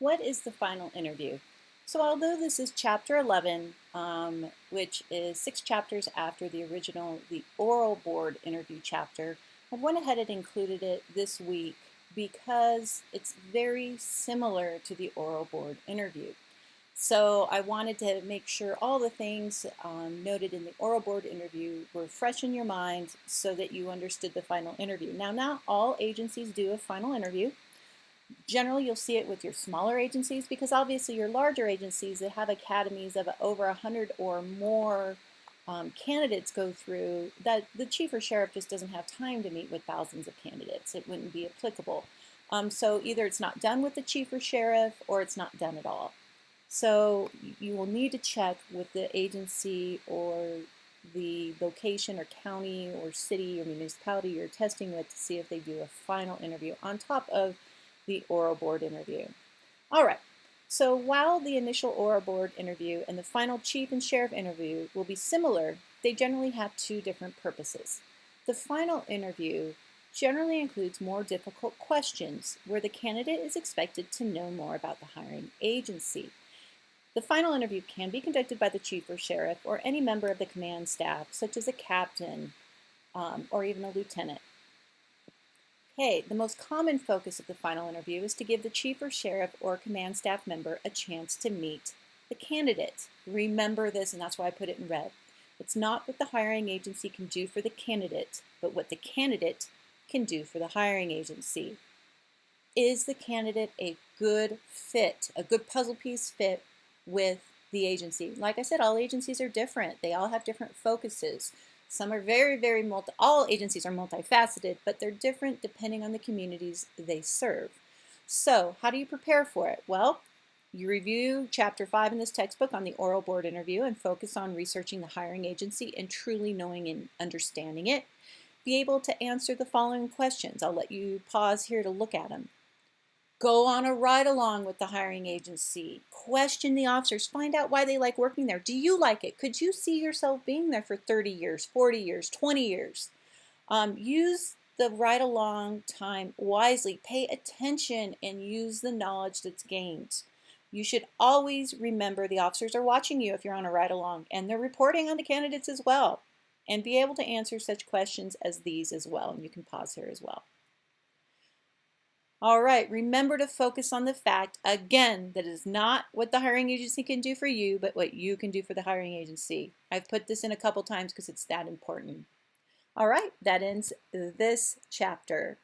What is the final interview? So although this is chapter 11, which is 6 chapters after the original, the oral board interview chapter, I went ahead and included it this week because it's very similar to the oral board interview. So I wanted to make sure all the things noted in the oral board interview were fresh in your mind so that you understood the final interview. Now, not all agencies do a final interview. Generally, you'll see it with your smaller agencies because obviously your larger agencies that have academies of over 100 or more candidates go through, that the chief or sheriff just doesn't have time to meet with thousands of candidates. It wouldn't be applicable. So either it's not done with the chief or sheriff or it's not done at all. So you will need to check with the agency or the location or county or city or municipality you're testing with to see if they do a final interview on top of the oral board interview. All right, so while the initial oral board interview and the final chief and sheriff interview will be similar, they generally have two different purposes. The final interview generally includes more difficult questions where the candidate is expected to know more about the hiring agency. The final interview can be conducted by the chief or sheriff or any member of the command staff, such as a captain or even a lieutenant. Okay, the most common focus of the final interview is to give the chief or sheriff or command staff member a chance to meet the candidate. Remember this, and that's why I put it in red. It's not what the hiring agency can do for the candidate, but what the candidate can do for the hiring agency. Is the candidate a good fit, a good puzzle piece fit with the agency? Like I said, all agencies are different. They all have different focuses. Some are very, all agencies are multifaceted, but they're different depending on the communities they serve. So how do you prepare for it? Well, you review chapter 5 in this textbook on the oral board interview and focus on researching the hiring agency and truly knowing and understanding it. Be able to answer the following questions. I'll let you pause here to look at them. Go on a ride along with the hiring agency. Question the officers. Find out why they like working there. Do you like it? Could you see yourself being there for 30 years, 40 years, 20 years? Use the ride along time wisely. Pay attention and use the knowledge that's gained. You should always remember the officers are watching you if you're on a ride along, and they're reporting on the candidates as well. And be able to answer such questions as these as well. And you can pause here as well. All right, remember to focus on the fact, again, that it is not what the hiring agency can do for you, but what you can do for the hiring agency. I've put this in a couple times because it's that important. All right, that ends this chapter.